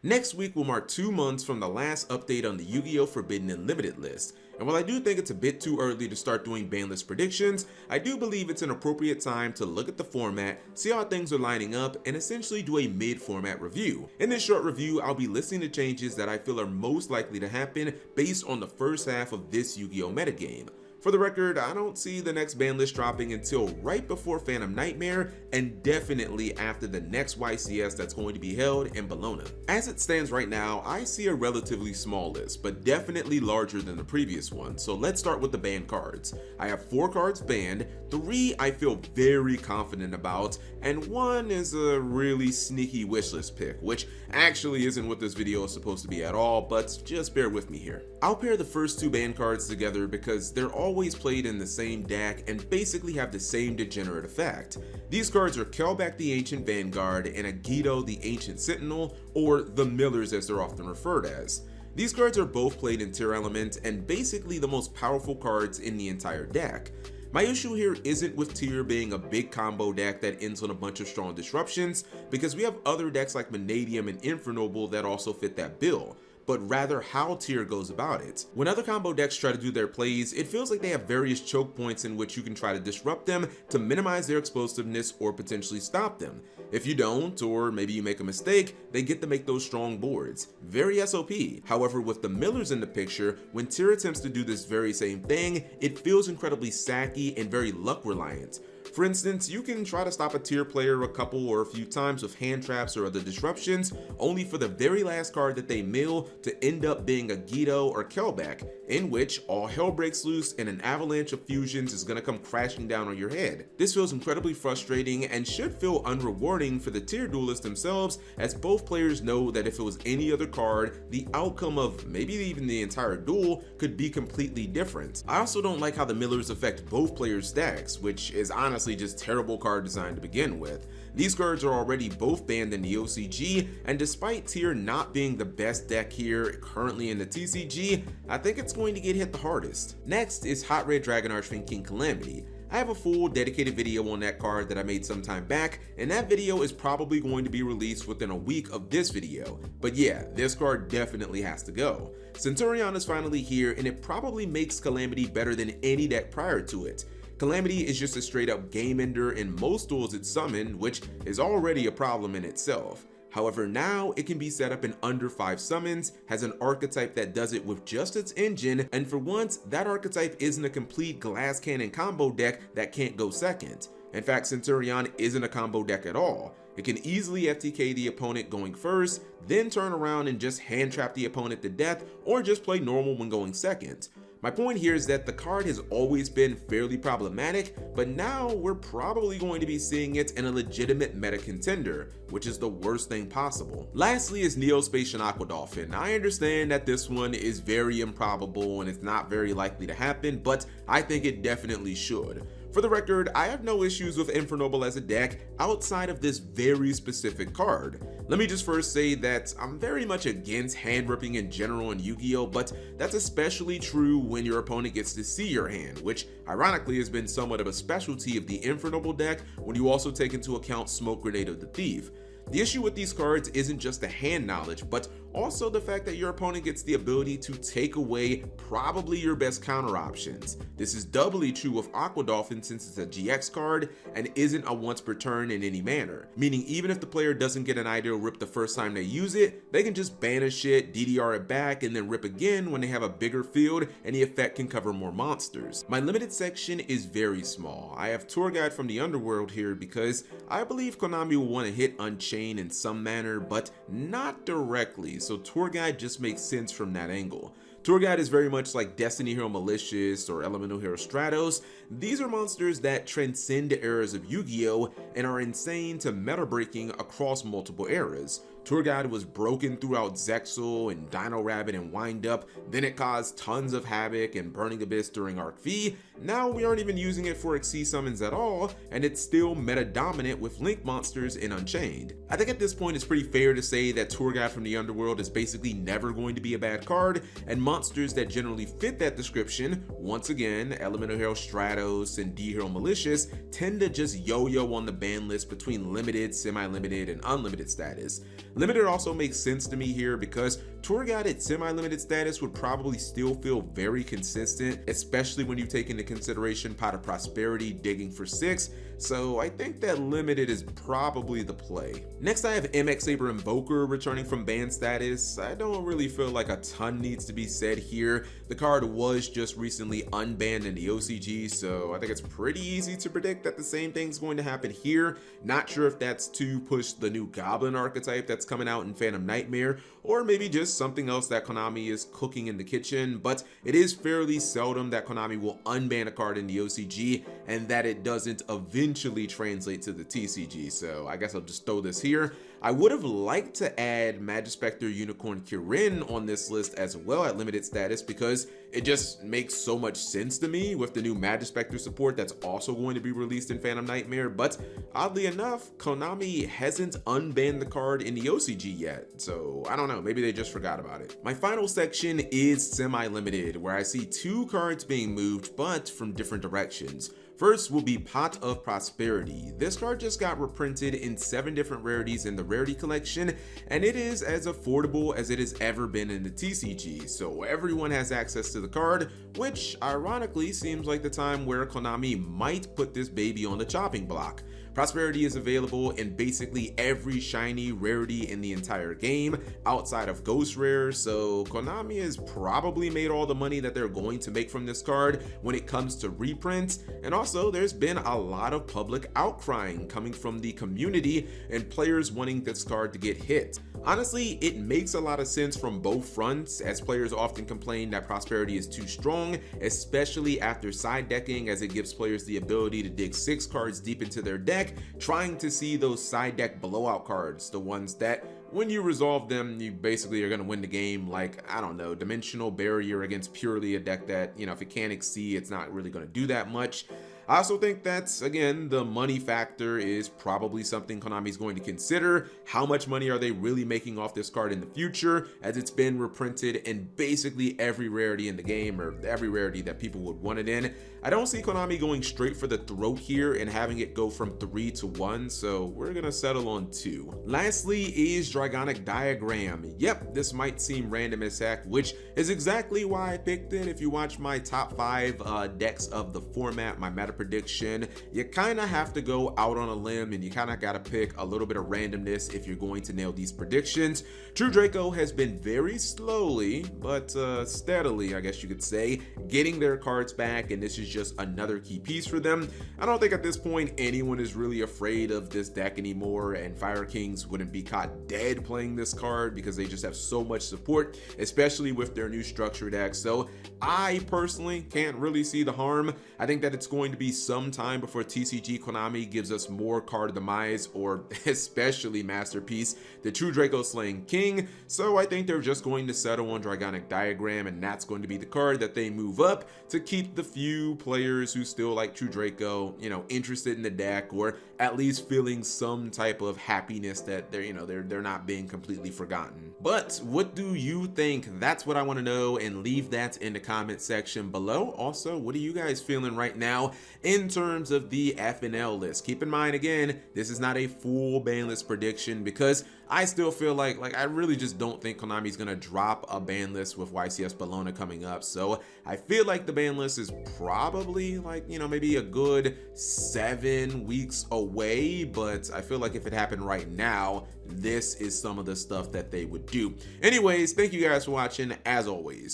Next week will mark 2 months from the last update on the Yu-Gi-Oh! Forbidden and Limited list, and while I do think it's a bit too early to start doing banlist predictions, I do believe it's an appropriate time to look at the format, see how things are lining up, and essentially do a mid-format review. In this short review, I'll be listing the changes that I feel are most likely to happen based on the first half of this Yu-Gi-Oh! Metagame. For the record, I don't see the next ban list dropping until right before Phantom Nightmare, and definitely after the next YCS that's going to be held in Bologna. As it stands right now, I see a relatively small list, but definitely larger than the previous one, so let's start with the banned cards. I have 4 cards banned, 3 I feel very confident about, and 1 is a really sneaky wishlist pick, which actually isn't what this video is supposed to be at all, but just bear with me here. I'll pair the first 2 banned cards together because they're always played in the same deck and basically have the same degenerate effect. These cards are Kelback the Ancient Vanguard and Yugioh the Ancient Sentinel, or the Millers as they're often referred as. These cards are both played in Tier Element and basically the most powerful cards in the entire deck. My issue here isn't with Tier being a big combo deck that ends on a bunch of strong disruptions, because we have other decks like Vanadium and Infernoble that also fit that bill, but rather how Tier goes about it. When other combo decks try to do their plays, it feels like they have various choke points in which you can try to disrupt them to minimize their explosiveness or potentially stop them. If you don't, or maybe you make a mistake, they get to make those strong boards. Very SOP. However, with the Millers in the picture, when Tier attempts to do this very same thing, it feels incredibly sacky and very luck reliant. For instance, you can try to stop a Tier player a couple or a few times with hand traps or other disruptions, only for the very last card that they mill to end up being a Yugioh or Kelback, in which all hell breaks loose and an avalanche of fusions is going to come crashing down on your head. This feels incredibly frustrating and should feel unrewarding for the Tier duelists themselves, as both players know that if it was any other card, the outcome of maybe even the entire duel could be completely different. I also don't like how the Millers affect both players' stacks, which is honestly just terrible card design to begin with. These cards are already both banned in the OCG, and despite Tier not being the best deck here currently in the TCG, I think it's going to get hit the hardest. Next is Hot Red Dragon Archfiend King Calamity. I have a full dedicated video on that card that I made some time back, and that video is probably going to be released within a week of this video. But yeah, this card definitely has to go. Centurion is finally here, and it probably makes Calamity better than any deck prior to it. Calamity is just a straight up game ender in most duels it's summoned, which is already a problem in itself. However, now it can be set up in under 5 summons, has an archetype that does it with just its engine, and for once, that archetype isn't a complete glass cannon combo deck that can't go second. In fact, Centurion isn't a combo deck at all. It can easily FTK the opponent going first, then turn around and just hand trap the opponent to death, or just play normal when going second. My point here is that the card has always been fairly problematic, but now we're probably going to be seeing it in a legitimate meta contender, which is the worst thing possible. Lastly is Neospace and Aqua Dolphin. I understand that this one is very improbable and it's not very likely to happen, but I think it definitely should. For the record, I have no issues with Infernoble as a deck outside of this very specific card. Let me just first say that I'm very much against hand ripping in general in Yu-Gi-Oh, but that's especially true when your opponent gets to see your hand, which ironically has been somewhat of a specialty of the Infernoble deck when you also take into account Smoke Grenade of the Thief. The issue with these cards isn't just the hand knowledge, but also the fact that your opponent gets the ability to take away probably your best counter options. This is doubly true with Aqua Dolphin since it's a GX card and isn't a once per turn in any manner, meaning even if the player doesn't get an ideal rip the first time they use it, they can just banish it, DDR it back, and then rip again when they have a bigger field and the effect can cover more monsters. My limited section is very small. I have Tour Guide from the Underworld here because I believe Konami will want to hit Unchained in some manner, but not directly, so Tour Guide just makes sense from that angle. Tour Guide is very much like Destiny Hero Malicious or Elemental Hero Stratos. These are monsters that transcend the eras of Yu-Gi-Oh! And are insane to meta breaking across multiple eras. Tour Guide was broken throughout Zexal and Dino Rabbit and Wind Up, then it caused tons of havoc and Burning Abyss during Arc V. Now we aren't even using it for XC summons at all, and it's still meta dominant with Link monsters in Unchained. I think at this point it's pretty fair to say that Tour Guide from the Underworld is basically never going to be a bad card, and monsters that generally fit that description, once again Elemental Hero Stratos and D Hero Malicious, tend to just yo-yo on the ban list between limited, semi-limited, and unlimited status. Limited also makes sense to me here because Tour Guide at semi-limited status would probably still feel very consistent, especially when you take into consideration Pot of Prosperity digging for 6, so I think that limited is probably the play. Next I have MX Saber Invoker returning from ban status. I don't really feel like a ton needs to be said here. The card was just recently unbanned in the OCG, so I think it's pretty easy to predict that the same thing's going to happen here. Not sure if that's to push the new Goblin archetype that's coming out in Phantom Nightmare, or maybe just something else that Konami is cooking in the kitchen, but it is fairly seldom that Konami will unban a card in the OCG and that it doesn't eventually translate to the TCG, so I guess I'll just throw this here. I would have liked to add Magispector Unicorn Kirin on this list as well at limited status because it just makes so much sense to me with the new Magispector support that's also going to be released in Phantom Nightmare, but oddly enough, Konami hasn't unbanned the card in the OCG yet, so I don't know, maybe they just forgot about it. My final section is semi-limited, where I see 2 cards being moved, but from different directions. First will be Pot of Prosperity. This card just got reprinted in 7 different rarities in the Rarity Collection, and it is as affordable as it has ever been in the TCG, so everyone has access to the card, which ironically seems like the time where Konami might put this baby on the chopping block. Prosperity is available in basically every shiny rarity in the entire game outside of Ghost Rare, so Konami has probably made all the money that they're going to make from this card when it comes to reprints, and also there's been a lot of public outcrying coming from the community and players wanting this card to get hit. Honestly, it makes a lot of sense from both fronts, as players often complain that Prosperity is too strong, especially after side decking, as it gives players the ability to dig 6 cards deep into their deck, trying to see those side deck blowout cards, the ones that when you resolve them, you basically are going to win the game, like, I don't know, Dimensional Barrier against purely a deck that, you know, if it can't exceed, it's not really going to do that much. I also think that, again, the money factor is probably something Konami's going to consider. How much money are they really making off this card in the future, as it's been reprinted in basically every rarity in the game, or every rarity that people would want it in. I don't see Konami going straight for the throat here and having it go from 3 to 1, so we're gonna settle on 2. Lastly is Dragonic Diagram. Yep, this might seem random as heck, which is exactly why I picked it. If you watch my top 5 decks of the format, my meta prediction, you kind of have to go out on a limb and you kind of got to pick a little bit of randomness if you're going to nail these predictions. True Draco has been very slowly, but steadily, I guess you could say, getting their cards back, and this is just another key piece for them. I don't think at this point anyone is really afraid of this deck anymore, and Fire Kings wouldn't be caught dead playing this card because they just have so much support, especially with their new structure deck. So I personally can't really see the harm. I think that it's going to be some time before TCG Konami gives us more Card of Demise, or especially Masterpiece, the True Draco Slaying King, so I think they're just going to settle on Dragonic Diagram, and that's going to be the card that they move up to keep the few players who still like True Draco, you know, interested in the deck, or at least feeling some type of happiness that they're, you know, they're not being completely forgotten. But what do you think? That's what I want to know, and leave that in the comment section below. Also, what are you guys feeling right now in terms of the FNL list? Keep in mind, again, this is not a full ban list prediction because I still feel like I really just don't think Konami's gonna drop a ban list with YCS Bologna coming up. So I feel like the ban list is probably, like, you know, maybe a good 7 weeks away, but I feel like if it happened right now, this is some of the stuff that they would do. Anyways, thank you guys for watching, as always.